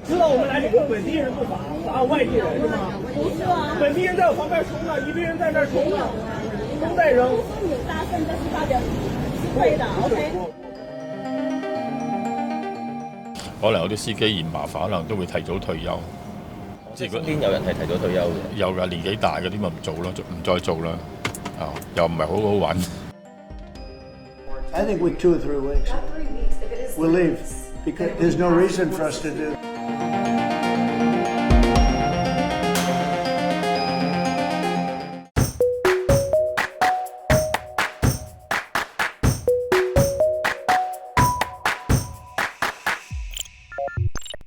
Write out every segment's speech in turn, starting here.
知道我们来这个本地人不罚，罚外地人是吗？不是啊，本地人在我旁边冲呢，一堆人在那儿冲呢，都在扔。你大声的是发表是对的，OK。可能有啲司機嫌麻煩，可能都會提早退休。即係身邊有人係提早退休嘅，有㗎，年紀大嗰啲咪唔做咯，唔再做啦。又唔係好好玩。I think with 2 or 3 weeks, we'll leave because there's no reason for us to do.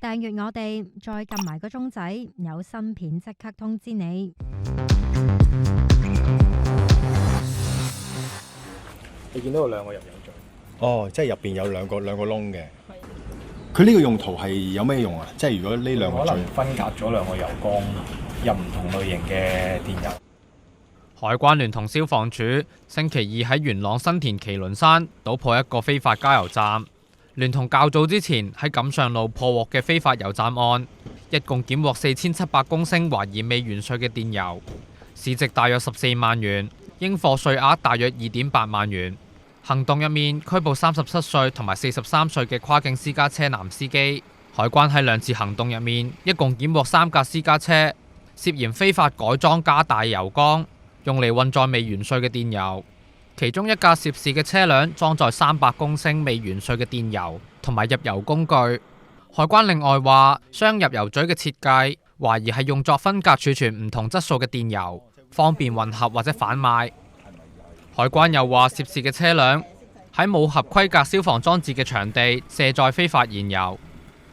訂閱我哋，再撳埋個鐘仔，有新片即刻通知你。你見到有2個入油嘴。哦，即係入邊有兩個窿嘅。佢呢個用途係有咩用啊？即係如果呢2個可能分隔咗2個油缸，入唔同類型嘅電油。海關聯同消防處星期2喺元朗新田麒麟山搗破一個非法加油站，聯同較早之前喺錦上路破獲嘅非法油站案，一共檢獲4700公升懷疑未完稅嘅電油，市值大約14萬元，應課稅額大約2.8萬元。行動入面拘捕37歲同埋43歲嘅跨境私家車男司機。海關喺2次行動入面，一共檢獲3架私家車，涉嫌非法改裝加大油缸，用嚟運載未完稅嘅電油。其中一架涉事嘅車輛裝載300公升未完稅嘅電油同埋入油工具。海關另外話，雙入油嘴嘅設計懷疑係用作分隔儲存唔同質素嘅電油，方便混合或者販賣。海關又話，涉事嘅車輛喺冇合規格消防裝置嘅場地卸載非法燃油，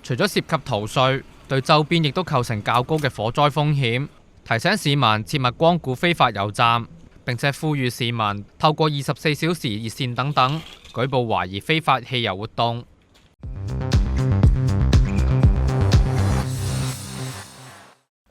除咗涉及逃稅，對周邊亦都構成較高嘅火災風險，提醒市民切勿光顧非法油站，並且呼籲市民透過24小時熱線等等舉報懷疑非法汽油活動。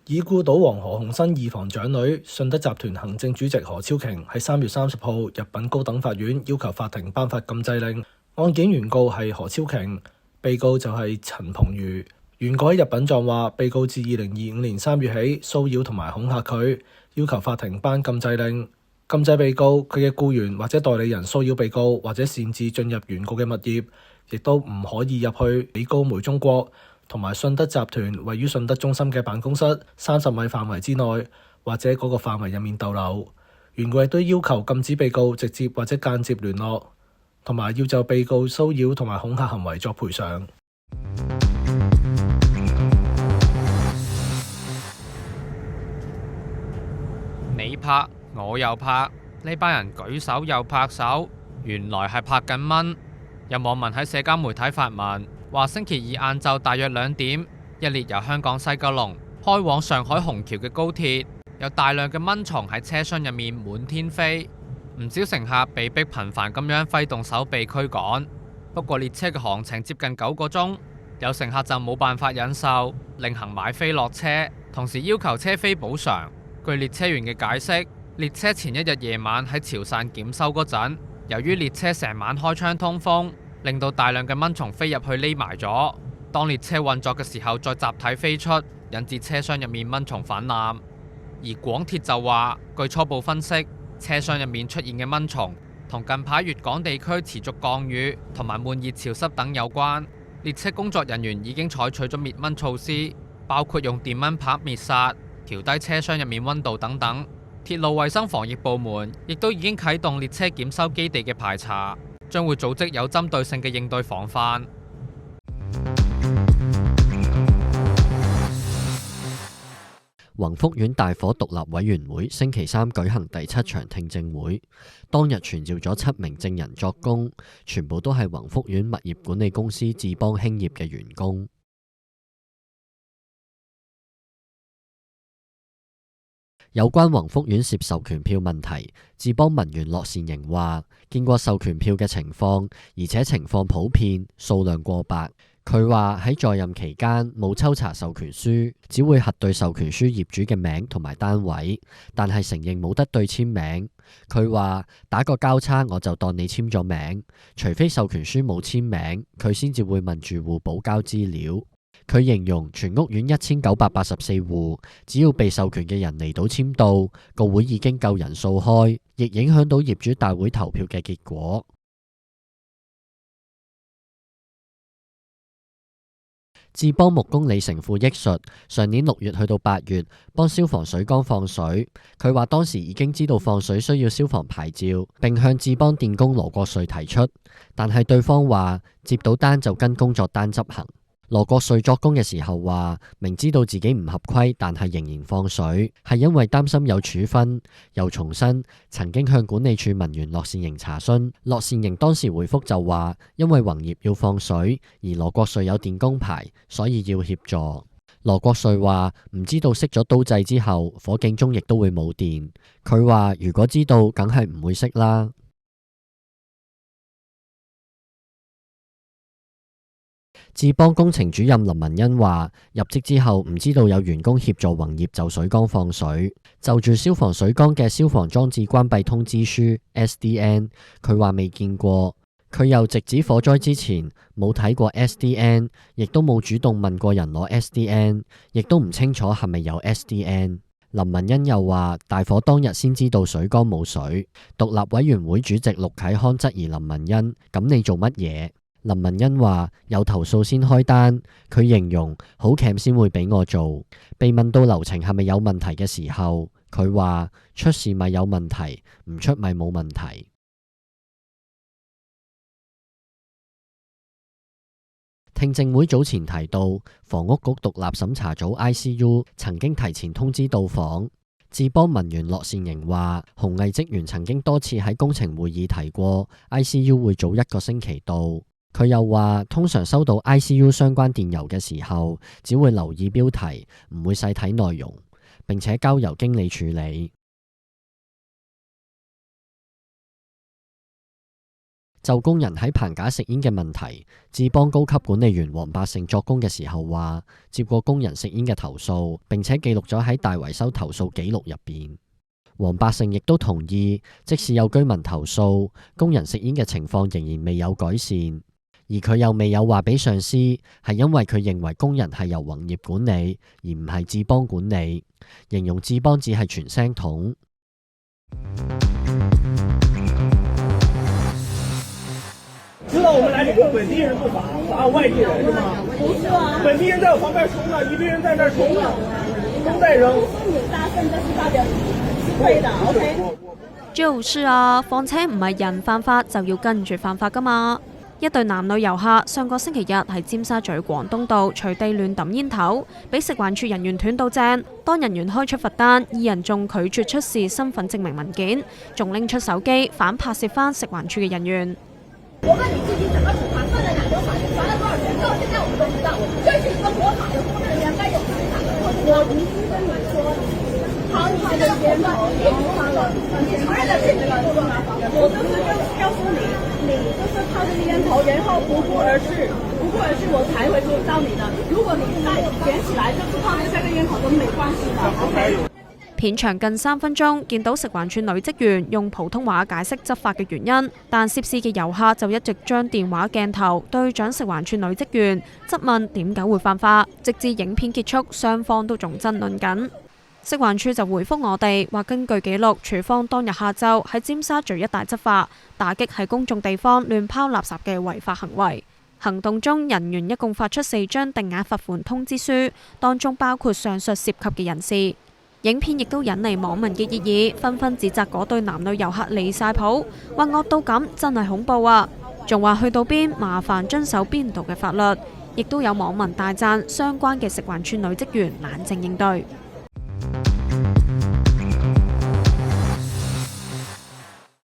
已故賭王何鴻燊二房長女信德集團行政主席何超瓊喺3月30號入稟高等法院，要求法庭頒發禁制令。案件原告係何超瓊，被告就係陳鵬瑜。原告喺入稟狀話，被告自2025年3月起騷擾同埋恐嚇佢，要求法庭頒禁制令，禁制被告佢嘅僱員或者代理人騷擾被告或者擅自進入原告嘅物業，亦都唔可以入去美高梅中國同埋信德集團位於信德中心嘅辦公室30米範圍之內，或者嗰個範圍入面逗留。原告亦都要求禁止被告直接或者間接聯絡，同埋要就被告騷擾同埋恐嚇行為作賠償。你拍我又拍，呢班人舉手又拍手，原來係拍緊蚊。有網民喺社交媒體發文，話星期2晏晝大約2點，一列由香港西九龍開往上海虹橋嘅高鐵，有大量嘅蚊蟲喺車廂入面滿天飛，唔少乘客被逼頻繁咁樣揮動手臂驅趕。不過列車嘅航程接近9個鐘，有乘客就冇辦法忍受，另行買飛落車，同時要求車飛補償。據列車員嘅解釋，列車前一日夜晚喺潮汕檢修嗰陣，由於列車成晚開窗通風，令到大量嘅蚊蟲飛入去匿埋咗。當列車運作嘅時候，再集體飛出，引致車廂入面蚊蟲泛濫。而廣鐵就話，據初步分析，車廂入面出現嘅蚊蟲同近排粵港地區持續降雨同埋悶熱潮濕等有關。列車工作人員已經採取咗滅蚊措施，包括用電蚊拍滅殺、調低車廂入面溫度等等。鐵路衛生防疫部門亦都已經啟動列車檢修基地嘅排查，將會組織有針對性嘅應對防範。宏福苑大火獨立委員會星期3舉行第7場聽證會，當日傳召咗7名證人作供，全部都係宏福苑物業管理公司智邦興業嘅員工。有關宏福苑涉授權票問題，智邦文員樂善瑩話：見過授權票嘅情況，而且情況普遍，數量過百。佢話喺在任期間冇抽查授權書，只會核對授權書業主嘅名同埋單位，但係承認冇得對簽名。佢話打個交叉我就當你簽咗名，除非授權書冇簽名，佢先至會問住戶補交資料。佢形容全屋苑1984戶，只要被授權嘅人嚟到簽到，個會已經夠人數開，亦影響到業主大會投票嘅結果。智邦木工李成富憶述，上年6月去到8月幫消防水缸放水，佢話當時已經知道放水需要消防牌照，並向智邦電工羅國瑞提出，但係對方話接到單就跟工作單執行。羅國瑞作工嘅時候話，明知道自己唔合規，但係仍然放水，係因為擔心有處分。又重申曾經向管理處文員樂善盈查詢，樂善盈當時回覆就話，因為宏業要放水，而羅國瑞有電工牌，所以要協助。羅國瑞話唔知道熄咗刀掣之後，火警鐘亦都會冇電。佢話如果知道，梗係唔會熄啦。智邦工程主任林文欣話，入職之後唔知道有員工協助宏業就水缸放水。就住消防水缸嘅消防裝置關閉通知書 SDN， 佢話未見過。佢又直指火災之前冇睇過 SDN， 亦都冇主動問過人攞 SDN， 亦都唔清楚係咪有 SDN。林文欣又話，大火當日先知道水缸冇水。獨立委員會主席陸啟康質疑林文欣，咁你做乜嘢？林文欣話有投訴先開單，佢形容好 cam 先會俾我做。被問到流程係咪有問題嘅時候，佢話出事咪有問題，唔出咪冇問題。聽證會早前提到，房屋局獨立審查組 ICU 曾經提前通知到訪。智邦文員樂善盈話，紅藝職員曾經多次喺工程會議提過 ICU 會早1個星期到。佢又話，通常收到 ICU 相關電郵嘅時候，只會留意標題，唔會細睇內容，並且交由經理處理。就工人喺棚架食煙嘅問題，智邦高級管理員黃百勝作工嘅時候話，接過工人食煙嘅投訴，並且記錄咗喺大維修投訴記錄入邊。黃百勝亦都同意，即使有居民投訴，工人食煙嘅情況仍然未有改善。而佢又未有話俾上司，係因為佢認為工人係由宏業管理，而唔係智邦管理，形容智邦只係傳聲筒。知道我們來旅遊，本地人不罰外地人是嗎？不是啊，本地人在我旁邊衝了，一堆人在那衝了，都在扔。你大聲的是代表是對的 ，OK？ 就是啊，況且唔係人犯法就要跟住犯法噶嘛。一對男女遊客上個星期日喺尖沙咀廣東道隨地亂抌煙頭，俾食環署人員斷到正。當人員開出罰單，二人仲拒絕出示身份證明文件，仲拎出手機反拍攝翻食環署嘅人員。我問你最近怎麼處罰？犯了哪種法律？罰了多少錢？到現在我們都不知道。這是一個國法的工作人員該有執法的過程。我無需跟你說，好，你這個煙頭你不發了，你承認了是你的錯嗎？我就是告訴你，你就是靠這個煙頭，然後不顧而事，我才會抓到你的。如果你再捲起來，就是靠這個煙頭都沒關係的。OK。片長近3分鐘，見到食環署女職員用普通話解釋執法嘅原因，但涉事嘅遊客就一直將電話鏡頭對準食環署女職員，質問點解會犯法，直至影片結束，雙方都仲爭論緊。食環署就回覆我哋話，根據記錄，署方當日下晝喺尖沙咀一帶執法，打擊喺公眾地方亂拋垃圾嘅違法行為。行動中，人員一共發出4張定額罰款通知書，當中包括上述涉及嘅人士。影片亦都引嚟網民嘅熱議，紛紛指責嗰對男女遊客離晒譜，話惡到咁真係恐怖啊！仲話去到邊麻煩遵守邊度嘅法律，亦都有網民大讚相關嘅食環署女職員冷靜應對。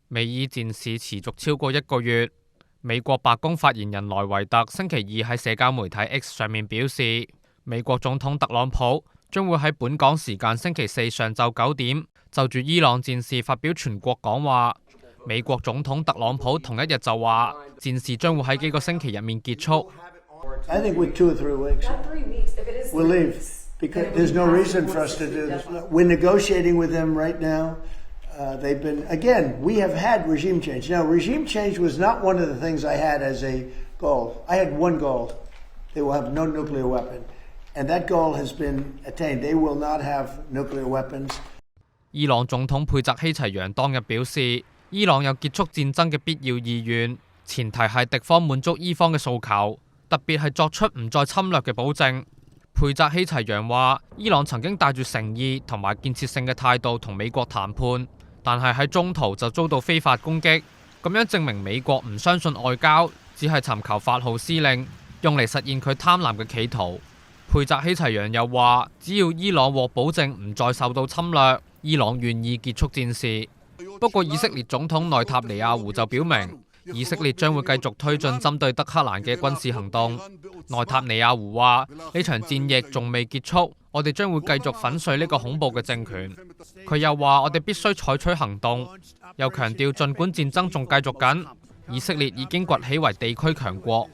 美伊戰事持續超過1個月，美國白宮發言人萊維特星期二喺社交媒體 X 上面表示，美國總統特朗普將會喺本港時間星期4上晝9點就住伊朗戰事發表全國講話。美國總統特朗普同一日就話，戰事將會喺幾個星期入面結束。I think with 2 or 3 weeks, we'll leave because there's no reason for us to do this. We're negotiating with them right now. They've been, again, we have had regime change. Now, regime change was not one of the things I had as a goal. I had one goal. they will have no nuclear weapon. And that goal has been attained. They will not have nuclear weapons. 伊朗總統佩澤希齊揚當日表示，伊朗有結束戰爭嘅必要意願，前提係敵方滿足伊方嘅訴求，特別係作出唔再侵略嘅保證。佩澤希齊揚話，伊朗曾經帶住誠意同埋建設性嘅態度同美國談判，但係喺中途就遭到非法攻擊，咁樣證明美國唔相信外交，只係尋求發號施令，用嚟實現佢貪婪嘅企圖。佩澤希齊揚又話，只要伊朗獲保證唔再受到侵略，伊朗願意結束戰事。不過以色列總統內塔尼亞胡就表明，以色列將會繼續推進針對德黑蘭嘅軍事行動。內塔尼亞胡話：呢場戰役仲未結束，我哋將會繼續粉碎呢個恐怖嘅政權。佢又話：我哋必須採取行動，又強調儘管戰爭仲繼續緊，以色列已經崛起為地區強國。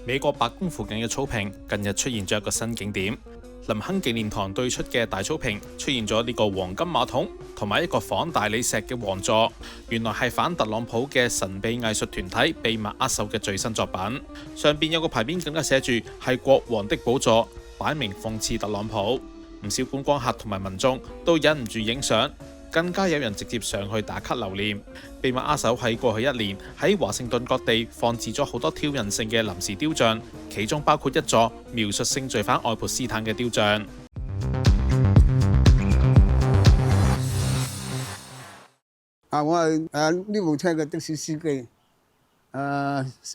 美國白宮附近嘅草坪近日出現咗一個新景點，林肯紀念堂對出嘅大草坪出現咗呢個黃金馬桶同埋一個仿大理石嘅王座，原來係反特朗普嘅神秘藝術團體秘密握手嘅最新作品。上邊有個牌匾更加寫住係國王的寶座，擺明諷刺特朗普。唔少觀光客同埋民眾都忍唔住影相。更加有人直接上去打卡留念。秘密握手喺過去1年喺華盛頓各地放置咗好多挑釁性嘅臨時雕像，其中包括一座描述性罪犯愛潑斯坦嘅雕像。我係呢部車嘅的士司機，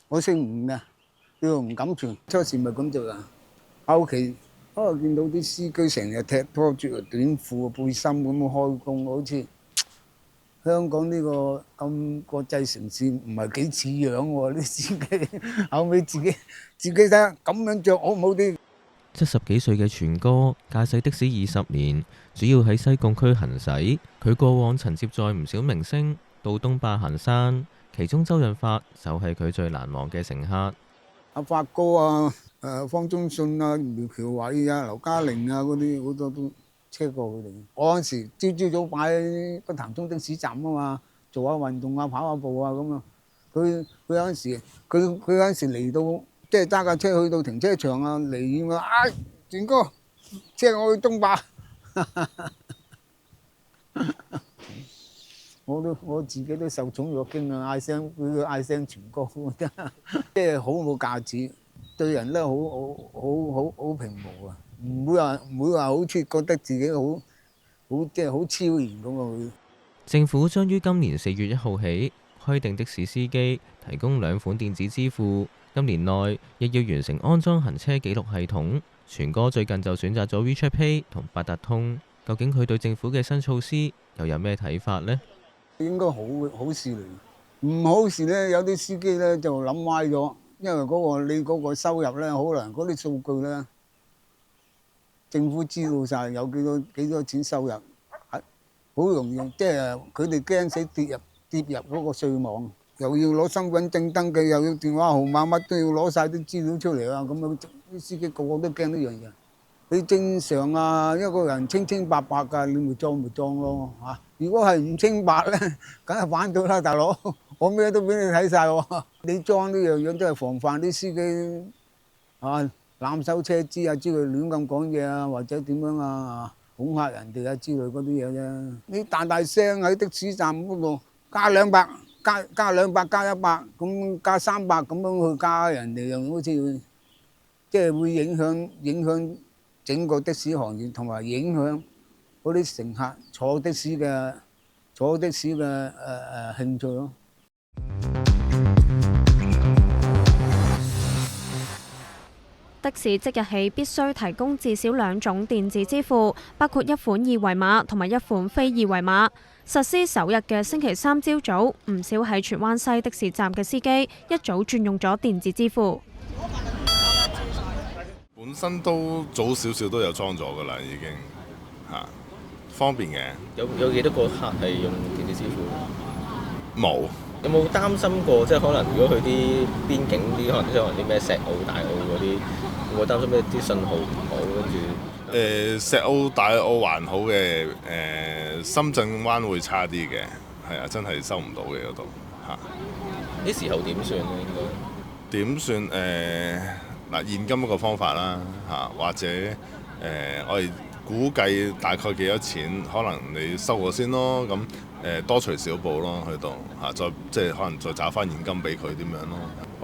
我姓吳嘅，叫吳錦全。初時咪咁做啊，後期見到啲司機成日踢拖著短褲背心咁開工，好似香港呢個咁國際城市唔係幾似樣喎啲司機。後尾自己睇下咁樣着好唔好啲？70幾歲嘅全哥駕駛的士20年，主要喺西貢區行駛。佢過往曾接載唔少明星到東壩行山，其中周潤發就係佢最難忘嘅乘客。阿發哥啊！方中信啊、苗僑偉啊、劉嘉玲啊嗰啲好多都車過佢哋。我嗰時朝早擺喺北潭涌的士站啊嘛，做下運動啊、跑下步啊咁啊。佢有陣時嚟到，即係揸架車去到停車場啊，嚟我全哥車我去東壩。我自己都受寵若驚啊！佢嗌聲全哥，即係好冇架子。對人咧好平和啊，唔會話好似覺得自己即係好超然咁啊！政府將於今年4月1號起規定的士司機提供2款電子支付，今年內亦要完成安裝行車記錄系統。全哥最近就選擇咗 WeChat Pay 同八達通，究竟佢對政府嘅新措施又有咩睇法呢？應該好事嚟，唔好事咧，有啲司機咧就諗歪咗。因為你嗰個收入咧，可能嗰啲數據咧，政府知道晒有幾多錢收入，好容易即係佢哋驚死跌入嗰個稅網，又要攞身份證登記，又要電話號碼，乜都要攞晒啲資料出嚟啊！咁啊，啲司機個個都驚呢樣嘢。你正常啊，一個人清清白白㗎，你咪裝咯嚇。如果係唔清白咧，梗係反到啦，大佬。我咩都俾你睇晒喎，你裝呢樣樣都係防範啲司機濫收車資啊之類亂咁講嘢啊，或者點樣啊恐嚇人哋啊之類嗰啲嘢啫。你大聲喺的士站嗰度加200，加200加100，咁加300咁樣去加人哋，又好似即係會影響整個的士行業，同埋影響嗰啲乘客坐的士嘅興趣咯。的士即日起必須提供至少2種電子支付，包括一款二維碼同埋一款非二維碼。實施首日嘅星期3朝早，唔少喺荃灣西的士站嘅司機一早轉用咗電子支付。本身都早少少都有裝咗㗎啦，已經方便嘅。有幾多個客係用電子支付？冇。有冇擔心過？即係可能如果去啲邊境啲，可能啲咩石澳、大澳嗰啲，有冇擔心咩啲信號唔好？跟住石澳、大澳還好嘅，深圳灣會差啲嘅，係啊，真係收唔到嘅嗰度。嚇。呢時候點算咧？應該點算？嗱，現金一個方法啦嚇，或者我哋估計大概幾多錢，可能你收我先咯，咁多隨少報咯，去到嚇，再即係可能再找翻現金俾佢點樣咯。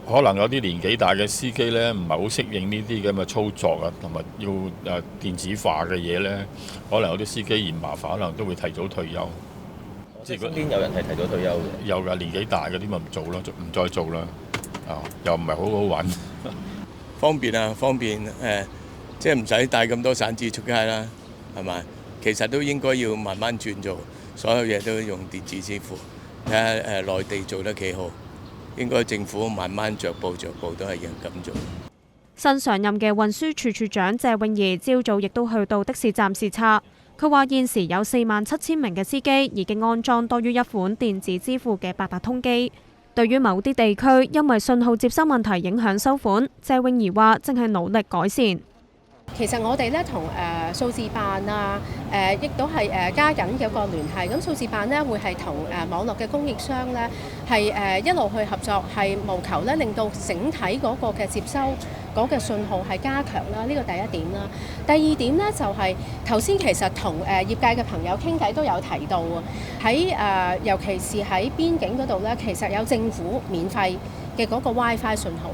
可能有啲年紀大嘅司機呢，唔係好適應呢啲咁嘅操作啊，同埋要電子化嘅嘢呢，可能有啲司機嫌麻煩，可能都會提早退休。即係身邊有人係提早退休嘅，有㗎，年紀大嗰啲咪唔做咯，唔再做啦。又唔係好好揾。方便啊，方便即係唔使帶咁多散紙出街啦，係咪？其實都應該要慢慢轉做，所有嘢都用電子支付。睇下內地做得幾好，應該政府慢慢逐步都係要咁做。新上任嘅運輸處處長謝永儀朝早亦都去到的士站視察。佢話現時有47000名嘅司機已經安裝多於一款電子支付嘅八達通機。對於某啲地區因為信號接收問題影響收款，謝永儀話正係努力改善。其實我哋咧同數字辦啊，亦都係加緊有個聯繫。咁數字辦呢會係同網絡嘅供應商呢係一路去合作，係務求咧令到整體嗰個嘅接收嗰個信號係加強啦。呢個第一點啦。第二點呢就係頭先其實同業界嘅朋友傾偈都有提到喺尤其是喺邊境嗰度呢，其實有政府免費嘅嗰個 WiFi 信號。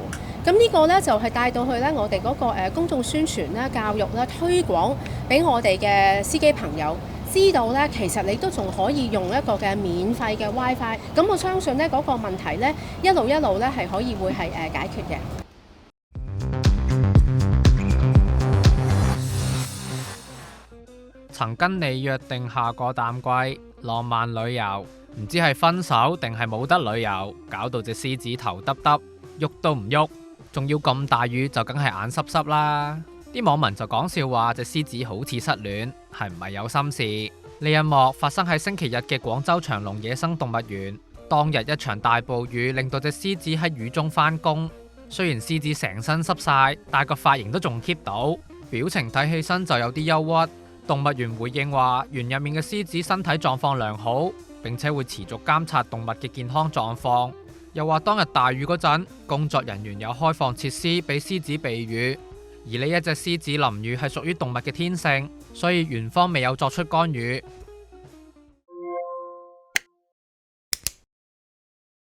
咁呢個呢，就係帶到去呢我哋嗰個公眾宣傳啦、教育啦、推廣俾我哋嘅司機朋友知道呢，其實你都仲可以用一個嘅免費嘅 WiFi。咁我相信呢嗰個問題呢，一路呢係可以會係解決嘅。曾跟你約定下個淡季浪漫旅遊，唔知係分手定係冇得旅遊，搞到隻獅子頭耷耷，喐都唔喐。仲要咁大雨就梗係眼濕濕啦！啲網民就講笑話隻獅子好似失戀，係唔係有心事？呢一幕發生喺星期日嘅廣州長隆野生動物園。當日一場大暴雨令到隻獅子喺雨中返工，雖然獅子成身濕晒，但個髮型都仲 keep 到，表情睇起身就有啲憂鬱。動物園回應話，園入面嘅獅子身體狀況良好，並且會持續監察動物嘅健康狀況。又話當日大雨嗰陣，工作人員有開放設施俾獅子避雨，而呢一隻獅子淋雨係屬於動物嘅天性，所以園方未有作出干預。